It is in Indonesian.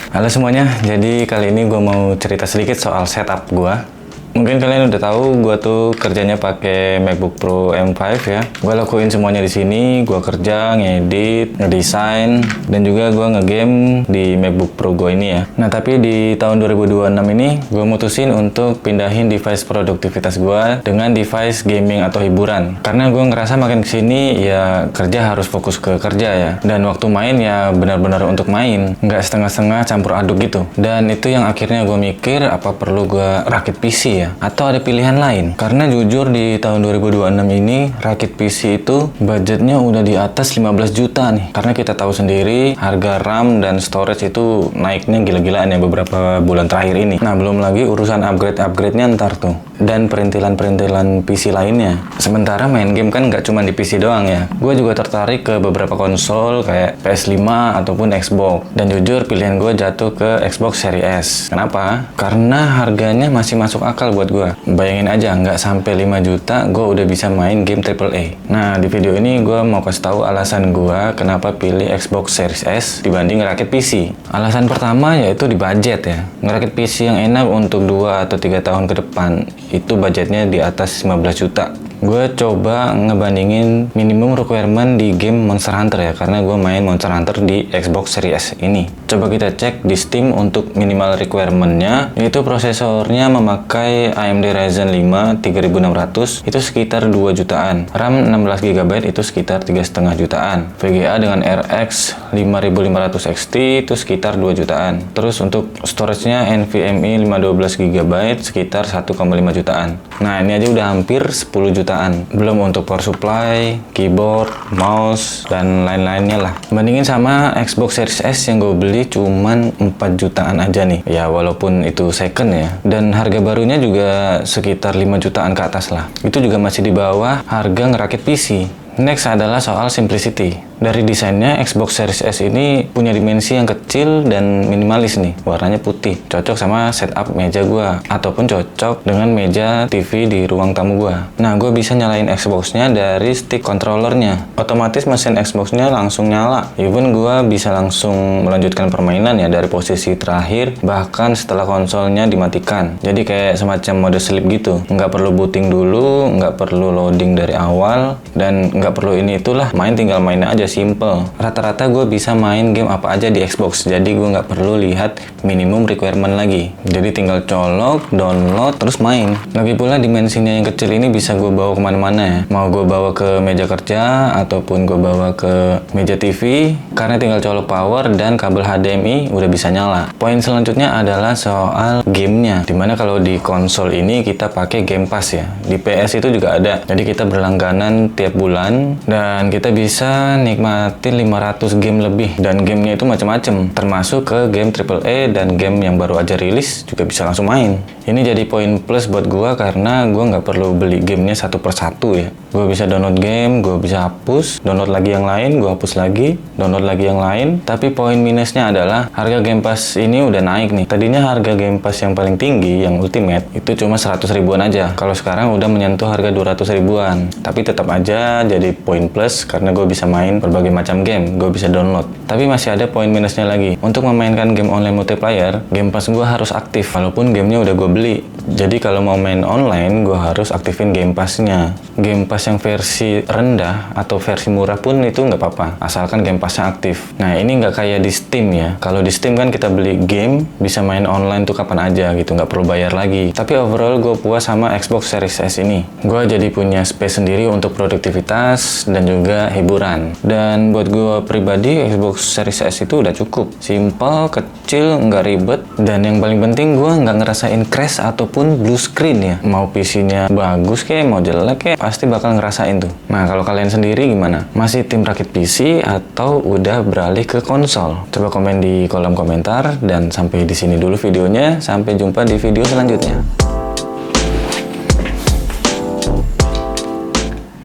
Halo semuanya, jadi kali ini gue mau cerita sedikit soal setup gue. Mungkin kalian udah tahu gue tuh kerjanya pakai MacBook Pro M5 ya. Gue lakuin semuanya di sini, gue kerja, ngedit, ngedesain, dan juga gue ngegame di MacBook Pro gue ini ya. Nah tapi di tahun 2026 ini gue mutusin untuk pindahin device produktivitas gue dengan device gaming atau hiburan. Karena gue ngerasa makin kesini ya kerja harus fokus ke kerja ya. Dan waktu main ya benar-benar untuk main, nggak setengah-setengah campur aduk gitu. Dan itu yang akhirnya gue mikir apa perlu gue rakit PC ya, atau ada pilihan lain. Karena jujur di tahun 2026 ini rakit PC itu budgetnya udah di atas 15 juta nih. Karena kita tahu sendiri harga RAM dan storage itu naiknya gila-gilaan ya beberapa bulan terakhir ini. Nah belum lagi urusan upgrade-nya ntar tuh, dan perintilan-perintilan PC lainnya. Sementara main game kan nggak cuma di PC doang ya. Gue juga tertarik ke beberapa konsol kayak PS5 ataupun Xbox. Dan jujur pilihan gue jatuh ke Xbox Series S. Kenapa? Karena harganya masih masuk akal buat gue. Bayangin aja, nggak sampai 5 juta gue udah bisa main game AAA. Nah di video ini gue mau kasih tahu alasan gue kenapa pilih Xbox Series S dibanding ngerakit PC. Alasan pertama yaitu di budget ya. Ngerakit PC yang enak untuk 2 atau 3 tahun ke depan itu budgetnya di atas 15 juta. Gue coba ngebandingin minimum requirement di game Monster Hunter ya, karena gue main Monster Hunter di Xbox Series S ini. Coba kita cek di Steam untuk minimal requirement-nya, yaitu prosesornya memakai AMD Ryzen 5 3600 itu sekitar 2 jutaan, RAM 16GB itu sekitar 3,5 jutaan, VGA dengan RX 5500 XT itu sekitar 2 jutaan. Terus untuk storage-nya NVMe 512GB sekitar 1,5 jutaan. Nah ini aja udah hampir 10 jutaan. Belum untuk power supply, keyboard, mouse, dan lain-lainnya lah. Bandingin sama Xbox Series S yang gue beli cuman 4 jutaan aja nih. Ya walaupun itu second ya. Dan harga barunya juga sekitar 5 jutaan ke atas lah. Itu juga masih di bawah harga ngerakit PC. Next adalah soal simplicity. Dari desainnya, Xbox Series S ini punya dimensi yang kecil dan minimalis nih. Warnanya putih. Cocok sama setup meja gua. Ataupun cocok dengan meja TV di ruang tamu gua. Nah, gue bisa nyalain Xbox-nya dari stick controllernya. Otomatis mesin Xbox-nya langsung nyala. Even gua bisa langsung melanjutkan permainan ya dari posisi terakhir, bahkan setelah konsolnya dimatikan. Jadi kayak semacam mode sleep gitu. Nggak perlu booting dulu, nggak perlu loading dari awal, dan nggak perlu ini itulah. Tinggal main aja. Simple. Rata-rata gue bisa main game apa aja di Xbox, jadi gue nggak perlu lihat minimum requirement lagi. Jadi tinggal colok, download, terus main. Lagi pula dimensinya yang kecil ini bisa gue bawa kemana-mana ya. Mau gue bawa ke meja kerja, ataupun gue bawa ke meja TV, karena tinggal colok power dan kabel HDMI udah bisa nyala. Poin selanjutnya adalah soal gamenya, dimana kalau di konsol ini kita pakai Game Pass ya. Di PS itu juga ada, jadi kita berlangganan tiap bulan, dan kita bisa nikmatin 500 game lebih, dan gamenya itu macam-macam, termasuk ke game AAA dan game yang baru aja rilis juga bisa langsung main. Ini jadi poin plus buat gua karena gua nggak perlu beli gamenya satu persatu ya. Gua bisa download game, gua bisa hapus, download lagi yang lain, gua hapus lagi, download lagi yang lain. Tapi poin minusnya adalah harga Game Pass ini udah naik nih. Tadinya harga Game Pass yang paling tinggi, yang Ultimate, itu cuma 100 ribuan aja. Kalau sekarang udah menyentuh harga 200 ribuan. Tapi tetap aja jadi poin plus karena gue bisa main berbagai macam game, gue bisa download. Tapi masih ada poin minusnya lagi. Untuk memainkan game online multiplayer, Game Pass gue harus aktif, walaupun gamenya udah gue beli. Jadi kalau mau main online, gue harus aktifin Game Pass-nya. Game Pass yang versi rendah atau versi murah pun itu nggak apa-apa, asalkan Game Pass-nya aktif. Nah ini nggak kayak di Steam ya. Kalau di Steam kan kita beli game, bisa main online tuh kapan aja gitu, nggak perlu bayar lagi. Tapi overall gue puas sama Xbox Series S ini. Gue jadi punya space sendiri untuk produktivitas dan juga hiburan. Dan buat gue pribadi, Xbox Series S itu udah cukup. Simple, kecil, nggak ribet, dan yang paling penting gue nggak ngerasain crash ataupun blue screen ya. Mau PC-nya bagus kayak mau jelek kayak pasti bakal ngerasain tuh. Nah kalau kalian sendiri gimana? Masih tim rakit PC atau udah beralih ke konsol? Coba komen di kolom komentar, dan sampai di sini dulu videonya. Sampai jumpa di video selanjutnya.